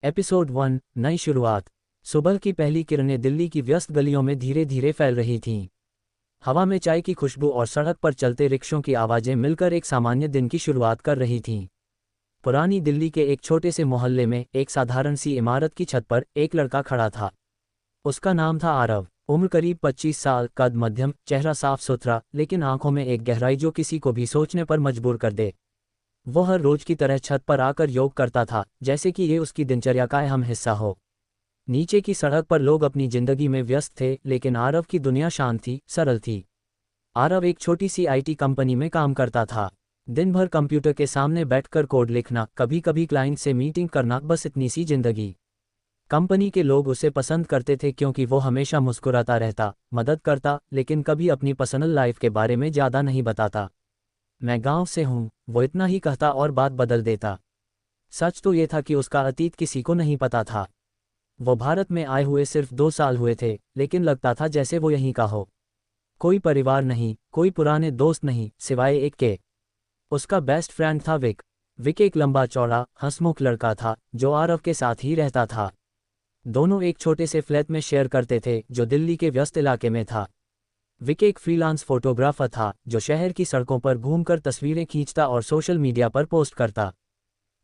Episode 1 नई शुरुआत। सुबह की पहली किरणें दिल्ली की व्यस्त गलियों में धीरे धीरे फैल रही थीं। हवा में चाय की खुशबू और सड़क पर चलते रिक्शों की आवाज़ें मिलकर एक सामान्य दिन की शुरुआत कर रही थीं। पुरानी दिल्ली के एक छोटे से मोहल्ले में एक साधारण सी इमारत की छत पर एक लड़का खड़ा था। उसका नाम था आरव। उम्र करीब 25 साल, कद मध्यम, चेहरा साफ सुथरा, लेकिन आंखों में एक गहराई जो किसी को भी सोचने पर मजबूर कर दे। वो हर रोज की तरह छत पर आकर योग करता था, जैसे कि ये उसकी दिनचर्या का अहम हिस्सा हो। नीचे की सड़क पर लोग अपनी जिंदगी में व्यस्त थे, लेकिन आरव की दुनिया शांत थी, सरल थी। आरव एक छोटी सी आईटी कंपनी में काम करता था। दिन भर कंप्यूटर के सामने बैठकर कोड लिखना, कभी कभी क्लाइंट से मीटिंग करना, बस इतनी सी जिंदगी। कंपनी के लोग उसे पसंद करते थे क्योंकि वो हमेशा मुस्कुराता रहता, मदद करता, लेकिन कभी अपनी पर्सनल लाइफ के बारे में ज़्यादा नहीं बताता। मैं गांव से हूं, वो इतना ही कहता और बात बदल देता। सच तो ये था कि उसका अतीत किसी को नहीं पता था। वो भारत में आए हुए सिर्फ 2 साल हुए थे, लेकिन लगता था जैसे वो यहीं का हो। कोई परिवार नहीं, कोई पुराने दोस्त नहीं, सिवाय एक के। उसका बेस्ट फ्रेंड था विक। विक एक लंबा चौड़ा हंसमुख लड़का था जो आरव के साथ ही रहता था। दोनों एक छोटे से फ्लैट में शेयर करते थे जो दिल्ली के व्यस्त इलाके में था। विक एक फ्रीलांस फोटोग्राफर था जो शहर की सड़कों पर घूमकर तस्वीरें खींचता और सोशल मीडिया पर पोस्ट करता।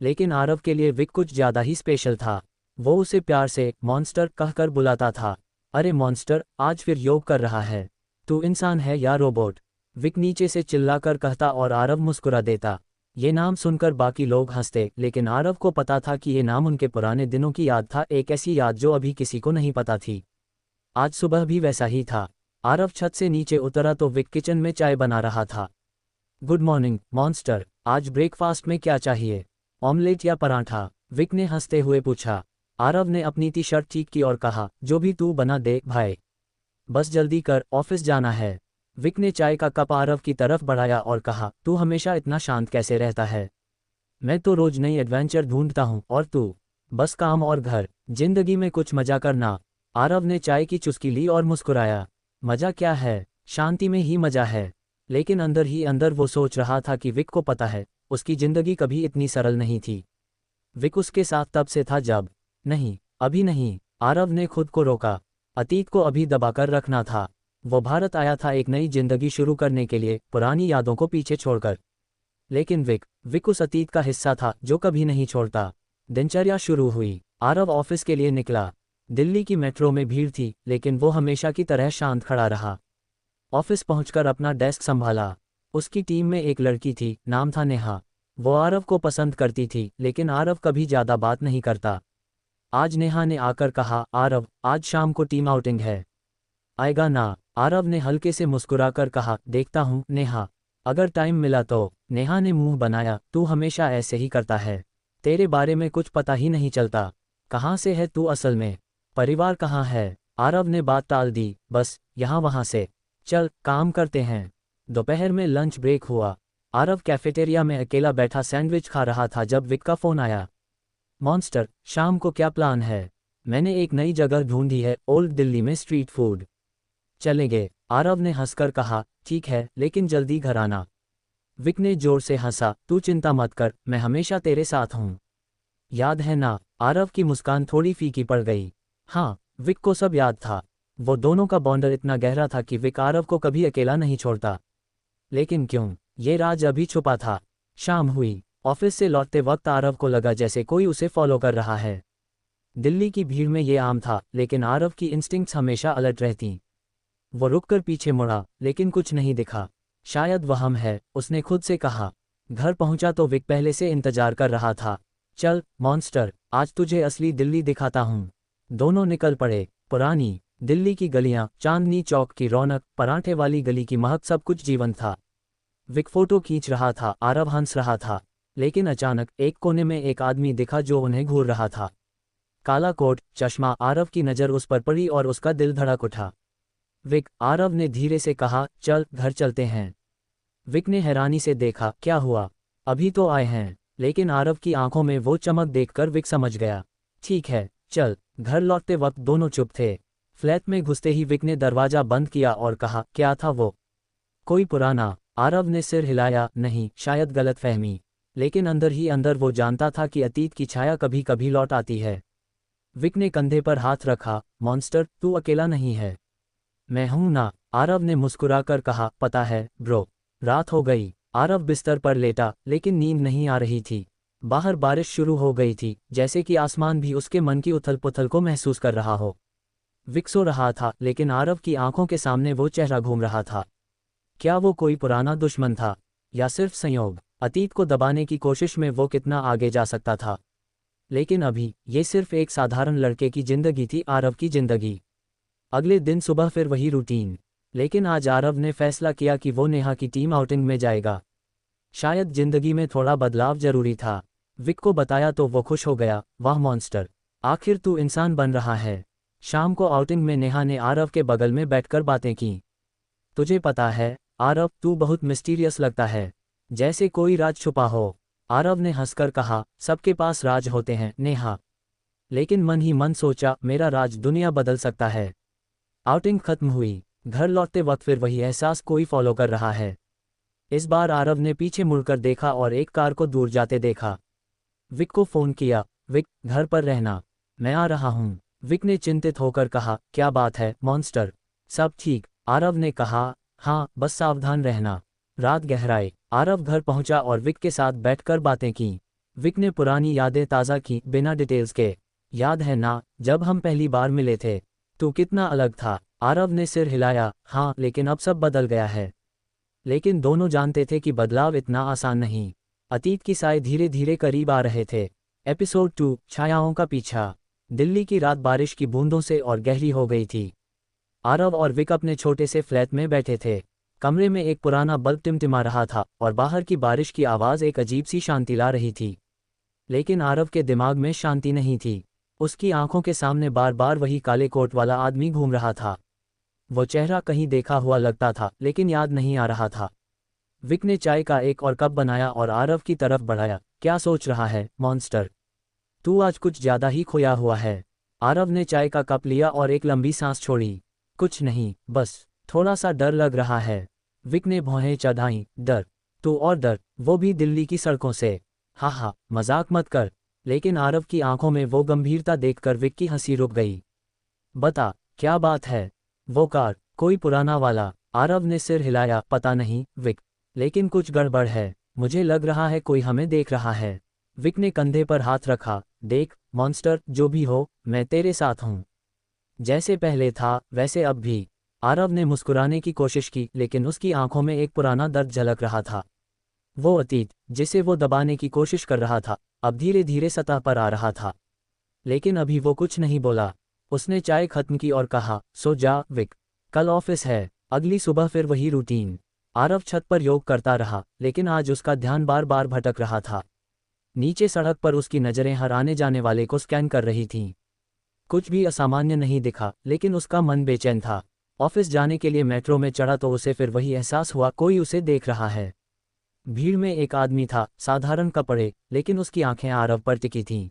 लेकिन आरव के लिए विक कुछ ज़्यादा ही स्पेशल था। वो उसे प्यार से मॉन्स्टर कहकर बुलाता था। अरे मॉन्स्टर, आज फिर योग कर रहा है। तू इंसान है या रोबोट? विक नीचे से चिल्लाकर कहता और आरव मुस्कुरा देता। ये नाम सुनकर बाकी लोग हंसते, लेकिन आरव को पता था कि ये नाम उनके पुराने दिनों की याद था, एक ऐसी याद जो अभी किसी को नहीं पता थी। आज सुबह भी वैसा ही था। आरव छत से नीचे उतरा तो विक किचन में चाय बना रहा था। गुड मॉर्निंग मॉन्स्टर, आज ब्रेकफास्ट में क्या चाहिए? ऑमलेट या पराठा? विक ने हंसते हुए पूछा। आरव ने अपनी टी शर्ट ठीक की और कहा, जो भी तू बना दे भाई। बस जल्दी कर, ऑफिस जाना है। विक ने चाय का कप आरव की तरफ बढ़ाया और कहा, तू हमेशा इतना शांत कैसे रहता है? मैं तो रोज नई एडवेंचर ढूंढता हूँ, और तू? बस काम और घर। जिंदगी में कुछ मजा करना। आरव ने चाय की चुस्की ली और मुस्कुराया। मजा क्या है, शांति में ही मजा है। लेकिन अंदर ही अंदर वो सोच रहा था कि विक को पता है, उसकी जिंदगी कभी इतनी सरल नहीं थी। विक उसके साथ तब से था जब। नहीं, अभी नहीं। आरव ने खुद को रोका। अतीत को अभी दबाकर रखना था। वो भारत आया था एक नई जिंदगी शुरू करने के लिए, पुरानी यादों को पीछे छोड़कर। लेकिन विक उस अतीत का हिस्सा था जो कभी नहीं छोड़ता। दिनचर्या शुरू हुई। आरव ऑफिस के लिए निकला। दिल्ली की मेट्रो में भीड़ थी, लेकिन वो हमेशा की तरह शांत खड़ा रहा। ऑफिस पहुंचकर अपना डेस्क संभाला। उसकी टीम में एक लड़की थी, नाम था नेहा। वो आरव को पसंद करती थी, लेकिन आरव कभी ज़्यादा बात नहीं करता। आज नेहा ने आकर कहा, आरव, आज शाम को टीम आउटिंग है, आएगा ना? आरव ने हल्के से मुस्कुराकर कहा, देखता हूँ नेहा, अगर टाइम मिला तो। नेहा ने मुंह बनाया, तू हमेशा ऐसे ही करता है। तेरे बारे में कुछ पता ही नहीं चलता। कहाँ से है तू असल में? परिवार कहाँ है? आरव ने बात टाल दी, बस यहाँ वहाँ से। चल काम करते हैं। दोपहर में लंच ब्रेक हुआ। आरव कैफेटेरिया में अकेला बैठा सैंडविच खा रहा था जब विक का फ़ोन आया। मॉन्स्टर, शाम को क्या प्लान है? मैंने एक नई जगह ढूंढी है, ओल्ड दिल्ली में स्ट्रीट फूड। चलेंगे? आरव ने हंसकर कहा, ठीक है, लेकिन जल्दी घर आना। विक ने जोर से हंसा, तू चिंता मत कर, मैं हमेशा तेरे साथ हूँ। याद है ना? आरव की मुस्कान थोड़ी फीकी पड़ गई। हाँ, विक को सब याद था। वो दोनों का बॉन्डर इतना गहरा था कि विक आरव को कभी अकेला नहीं छोड़ता। लेकिन क्यों? ये राज अभी छुपा था। शाम हुई। ऑफिस से लौटते वक्त आरव को लगा जैसे कोई उसे फॉलो कर रहा है। दिल्ली की भीड़ में ये आम था, लेकिन आरव की इंस्टिंक्ट्स हमेशा अलर्ट रहती। वो रुककर पीछे मुड़ा, लेकिन कुछ नहीं दिखा। शायद वहम है, उसने खुद से कहा। घर पहुंचा तो विक पहले से इंतजार कर रहा था। चल मॉन्स्टर, आज तुझे असली दिल्ली दिखाता हूँ। दोनों निकल पड़े। पुरानी दिल्ली की गलियां, चांदनी चौक की रौनक, पराठे वाली गली की महक, सब कुछ जीवंत था। विक फोटो खींच रहा था, आरव हंस रहा था। लेकिन अचानक एक कोने में एक आदमी दिखा जो उन्हें घूर रहा था। काला कोट, चश्मा। आरव की नज़र उस पर पड़ी और उसका दिल धड़क उठा। विक, आरव ने धीरे से कहा, चल घर चलते हैं। विक ने हैरानी से देखा, क्या हुआ? अभी तो आए हैं। लेकिन आरव की आंखों में वो चमक देखकर विक समझ गया। ठीक है, चल। घर लौटते वक्त दोनों चुप थे। फ्लैट में घुसते ही विक ने दरवाजा बंद किया और कहा, क्या था वो? कोई पुराना? आरव ने सिर हिलाया, नहीं, शायद गलतफहमी। लेकिन अंदर ही अंदर वो जानता था कि अतीत की छाया कभी कभी लौट आती है। विक ने कंधे पर हाथ रखा। मॉन्स्टर, तू अकेला नहीं है। मैं हूं ना, आरव ने मुस्कुराकर कहा। पता है ब्रो। रात हो गई। आरव बिस्तर पर लेटा, लेकिन नींद नहीं आ रही थी। बाहर बारिश शुरू हो गई थी, जैसे कि आसमान भी उसके मन की उथल पुथल को महसूस कर रहा हो। विक सो रहा था, लेकिन आरव की आंखों के सामने वो चेहरा घूम रहा था। क्या वो कोई पुराना दुश्मन था, या सिर्फ संयोग? अतीत को दबाने की कोशिश में वो कितना आगे जा सकता था। लेकिन अभी ये सिर्फ एक साधारण लड़के की जिंदगी थी, आरव की जिंदगी। अगले दिन सुबह फिर वही रूटीन। लेकिन आज आरव ने फैसला किया कि वो नेहा की टीम आउटिंग में जाएगा। शायद जिंदगी में थोड़ा बदलाव जरूरी था। विक को बताया तो वो खुश हो गया। वाह मॉन्स्टर, आखिर तू इंसान बन रहा है। शाम को आउटिंग में नेहा ने आरव के बगल में बैठकर बातें की। तुझे पता है आरव, तू बहुत मिस्टीरियस लगता है, जैसे कोई राज छुपा हो। आरव ने हंसकर कहा, सबके पास राज होते हैं नेहा। लेकिन मन ही मन सोचा, मेरा राज दुनिया बदल सकता है। आउटिंग खत्म हुई। घर लौटते वक्त फिर वही एहसास, कोई फॉलो कर रहा है। इस बार आरव ने पीछे मुड़कर देखा और एक कार को दूर जाते देखा। विक को फोन किया। विक, घर पर रहना, मैं आ रहा हूँ। विक ने चिंतित होकर कहा, क्या बात है मॉन्स्टर? सब ठीक? आरव ने कहा, हाँ बस सावधान रहना। रात गहराई। आरव घर पहुंचा और विक के साथ बैठकर बातें की। विक ने पुरानी यादें ताज़ा की, बिना डिटेल्स के। याद है ना, जब हम पहली बार मिले थे, तू कितना अलग था? आरव ने सिर हिलाया। हाँ, लेकिन अब सब बदल गया है। लेकिन दोनों जानते थे कि बदलाव इतना आसान नहीं। अतीत की साए धीरे धीरे करीब आ रहे थे। एपिसोड 2, छायाओं का पीछा। दिल्ली की रात बारिश की बूंदों से और गहरी हो गई थी। आरव और विक अपने छोटे से फ्लैट में बैठे थे। कमरे में एक पुराना बल्ब टिमटिमा रहा था और बाहर की बारिश की आवाज़ एक अजीब सी शांति ला रही थी। लेकिन आरव के दिमाग में शांति नहीं थी। उसकी आंखों के सामने बार बार वही काले कोट वाला आदमी घूम रहा था। वो चेहरा कहीं देखा हुआ लगता था, लेकिन याद नहीं आ रहा था। विक ने चाय का एक और कप बनाया और आरव की तरफ बढ़ाया। क्या सोच रहा है मॉन्स्टर? तू आज कुछ ज्यादा ही खोया हुआ है। आरव ने चाय का कप लिया और एक लंबी सांस छोड़ी। कुछ नहीं, बस थोड़ा सा डर लग रहा है। विक ने भौहें चढ़ाईं। डर? तो और डर, वो भी दिल्ली की सड़कों से। हाँ हाँ, मजाक मत कर। लेकिन आरव की आंखों में वो गंभीरता देखकर विक की हंसी रुक गई। बता, क्या बात है? वो कार, कोई पुराना वाला? आरव ने सिर हिलाया। पता नहीं विक, लेकिन कुछ गड़बड़ है। मुझे लग रहा है कोई हमें देख रहा है। विक ने कंधे पर हाथ रखा। देख मॉन्स्टर, जो भी हो, मैं तेरे साथ हूँ। जैसे पहले था वैसे अब भी। आरव ने मुस्कुराने की कोशिश की, लेकिन उसकी आंखों में एक पुराना दर्द झलक रहा था। वो अतीत, जिसे वो दबाने की कोशिश कर रहा था, अब धीरे धीरे सतह पर आ रहा था। लेकिन अभी वो कुछ नहीं बोला। उसने चाय खत्म की और कहा, सो जा विक, कल ऑफिस है। अगली सुबह फिर वही रूटीन। आरव छत पर योग करता रहा, लेकिन आज उसका ध्यान बार बार भटक रहा था। नीचे सड़क पर उसकी नज़रें हर आने जाने वाले को स्कैन कर रही थीं। कुछ भी असामान्य नहीं दिखा, लेकिन उसका मन बेचैन था। ऑफिस जाने के लिए मेट्रो में चढ़ा तो उसे फिर वही एहसास हुआ, कोई उसे देख रहा है। भीड़ में एक आदमी था, साधारण कपड़े, लेकिन उसकी आंखें आरव पर टिकी थीं।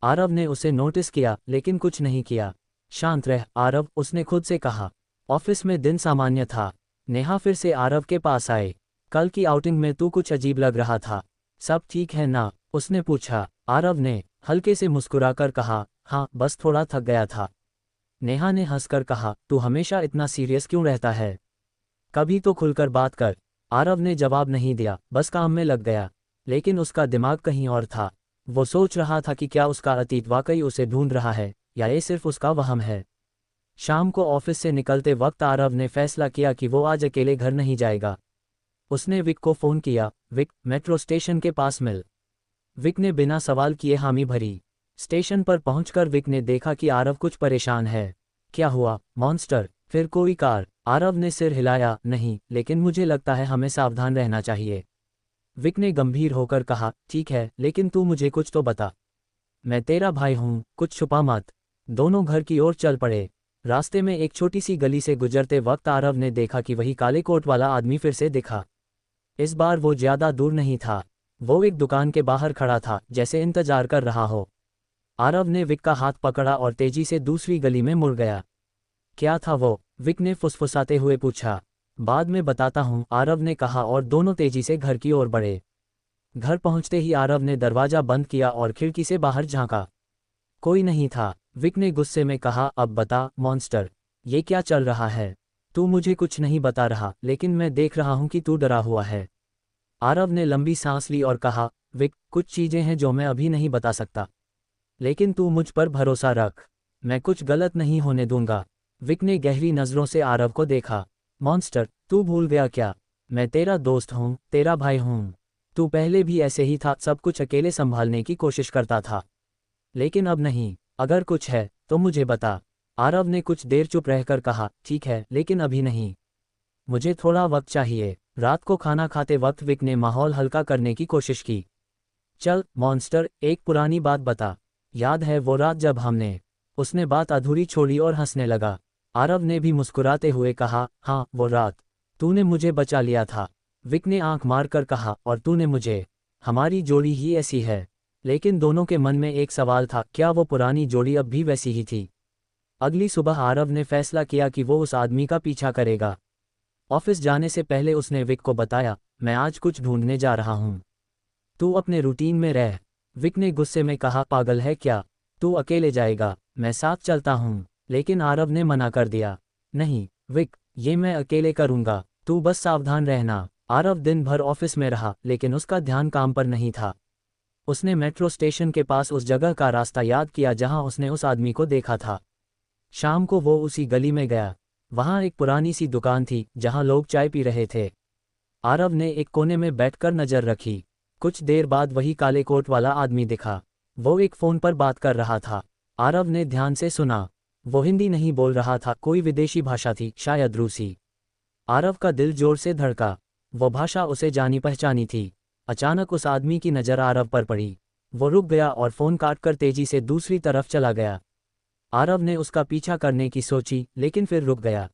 आरव ने उसे नोटिस किया, लेकिन कुछ नहीं किया। शांत रह आरव, उसने खुद से कहा। ऑफिस में दिन सामान्य था। नेहा फिर से आरव के पास आए। कल की आउटिंग में तू कुछ अजीब लग रहा था। सब ठीक है ना? उसने पूछा। आरव ने हल्के से मुस्कुराकर कहा, हाँ बस थोड़ा थक गया था। नेहा ने हंसकर कहा, तू हमेशा इतना सीरियस क्यों रहता है? कभी तो खुलकर बात कर। आरव ने जवाब नहीं दिया, बस काम में लग गया। लेकिन उसका दिमाग कहीं और था। वो सोच रहा था कि क्या उसका अतीत वाकई उसे ढूंढ रहा है, या ये सिर्फ उसका वहम है। शाम को ऑफिस से निकलते वक्त आरव ने फैसला किया कि वो आज अकेले घर नहीं जाएगा। उसने विक को फ़ोन किया। विक, मेट्रो स्टेशन के पास मिल। विक ने बिना सवाल किए हामी भरी। स्टेशन पर पहुंचकर विक ने देखा कि आरव कुछ परेशान है। क्या हुआ मॉन्स्टर? फिर कोई कार? आरव ने सिर हिलाया। नहीं, लेकिन मुझे लगता है हमें सावधान रहना चाहिए। विक ने गंभीर होकर कहा, ठीक है, लेकिन तू मुझे कुछ तो बता। मैं तेरा भाई हूँ, कुछ छुपा मत। दोनों घर की ओर चल पड़े। रास्ते में एक छोटी सी गली से गुजरते वक्त आरव ने देखा कि वही काले कोट वाला आदमी फिर से दिखा। इस बार वो ज्यादा दूर नहीं था। वो एक दुकान के बाहर खड़ा था, जैसे इंतजार कर रहा हो। आरव ने विक का हाथ पकड़ा और तेजी से दूसरी गली में मुड़ गया। क्या था वो? विक ने फुसफुसाते हुए पूछा। बाद में बताता हूँ, आरव ने कहा और दोनों तेजी से घर की ओर बढ़े। घर पहुंचते ही आरव ने दरवाजा बंद किया और खिड़की से बाहर झांका। कोई नहीं था। विक ने गुस्से में कहा, अब बता मॉन्स्टर, ये क्या चल रहा है? तू मुझे कुछ नहीं बता रहा, लेकिन मैं देख रहा हूं कि तू डरा हुआ है। आरव ने लंबी सांस ली और कहा, विक, कुछ चीजें हैं जो मैं अभी नहीं बता सकता, लेकिन तू मुझ पर भरोसा रख, मैं कुछ गलत नहीं होने दूंगा। विक ने गहरी नज़रों से आरव को देखा। मॉन्स्टर, तू भूल गया क्या? मैं तेरा दोस्त हूँ, तेरा भाई हूँ। तू पहले भी ऐसे ही था, सब कुछ अकेले संभालने की कोशिश करता था, लेकिन अब नहीं। अगर कुछ है तो मुझे बता। आरव ने कुछ देर चुप रहकर कहा, ठीक है, लेकिन अभी नहीं, मुझे थोड़ा वक्त चाहिए। रात को खाना खाते वक्त विक ने माहौल हल्का करने की कोशिश की। चल मॉन्स्टर, एक पुरानी बात बता, याद है वो रात जब हमने। उसने बात अधूरी छोड़ी और हंसने लगा। आरव ने भी मुस्कुराते हुए कहा, हाँ वो रात, तूने मुझे बचा लिया था। विक ने आंख मारकर कहा, और तूने मुझे। हमारी जोड़ी ही ऐसी है। लेकिन दोनों के मन में एक सवाल था, क्या वो पुरानी जोड़ी अब भी वैसी ही थी? अगली सुबह आरव ने फैसला किया कि वो उस आदमी का पीछा करेगा। ऑफिस जाने से पहले उसने विक को बताया, मैं आज कुछ ढूंढने जा रहा हूँ, तू अपने रूटीन में रह। विक ने गुस्से में कहा, पागल है क्या? तू अकेले जाएगा, मैं साथ चलता हूँ। लेकिन आरव ने मना कर दिया, नहीं विक, ये मैं अकेले करूँगा, तू बस सावधान रहना। आरव दिन भर ऑफिस में रहा, लेकिन उसका ध्यान काम पर नहीं था। उसने मेट्रो स्टेशन के पास उस जगह का रास्ता याद किया जहां उसने उस आदमी को देखा था। शाम को वो उसी गली में गया। वहां एक पुरानी सी दुकान थी जहां लोग चाय पी रहे थे। आरव ने एक कोने में बैठकर नजर रखी। कुछ देर बाद वही काले कोट वाला आदमी दिखा। वो एक फ़ोन पर बात कर रहा था। आरव ने ध्यान से सुना। वो हिंदी नहीं बोल रहा था, कोई विदेशी भाषा थी, शायद रूसी। आरव का दिल जोर से धड़का। वो भाषा उसे जानी पहचानी थी। अचानक उस आदमी की नज़र आरव पर पड़ी। वो रुक गया और फ़ोन काटकर तेजी से दूसरी तरफ चला गया। आरव ने उसका पीछा करने की सोची, लेकिन फिर रुक गया।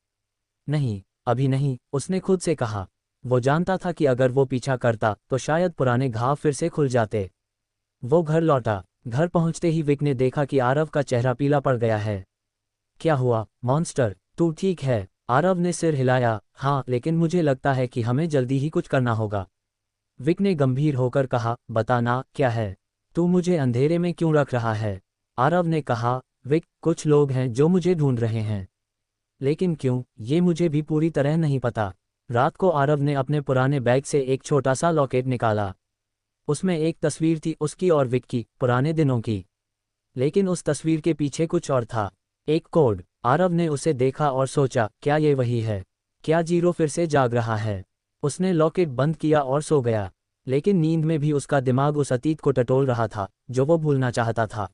नहीं, अभी नहीं, उसने खुद से कहा। वो जानता था कि अगर वो पीछा करता तो शायद पुराने घाव फिर से खुल जाते। वो घर लौटा। घर पहुंचते ही विक ने देखा कि आरव का चेहरा पीला पड़ गया है। क्या हुआ मॉन्स्टर, तू ठीक है? आरव ने सिर हिलाया, हाँ, लेकिन मुझे लगता है कि हमें जल्दी ही कुछ करना होगा। विक ने गंभीर होकर कहा, बताना क्या है? तू मुझे अंधेरे में क्यों रख रहा है? आरव ने कहा, विक, कुछ लोग हैं जो मुझे ढूंढ रहे हैं, लेकिन क्यों, ये मुझे भी पूरी तरह नहीं पता। रात को आरव ने अपने पुराने बैग से एक छोटा सा लॉकेट निकाला। उसमें एक तस्वीर थी, उसकी और विक की, पुराने दिनों की। लेकिन उस तस्वीर के पीछे कुछ और था, एक कोड। आरव ने उसे देखा और सोचा, क्या ये वही है? क्या जीरो फिर से जाग रहा है? उसने लॉकेट बंद किया और सो गया। लेकिन नींद में भी उसका दिमाग उस अतीत को टटोल रहा था जो वो भूलना चाहता था।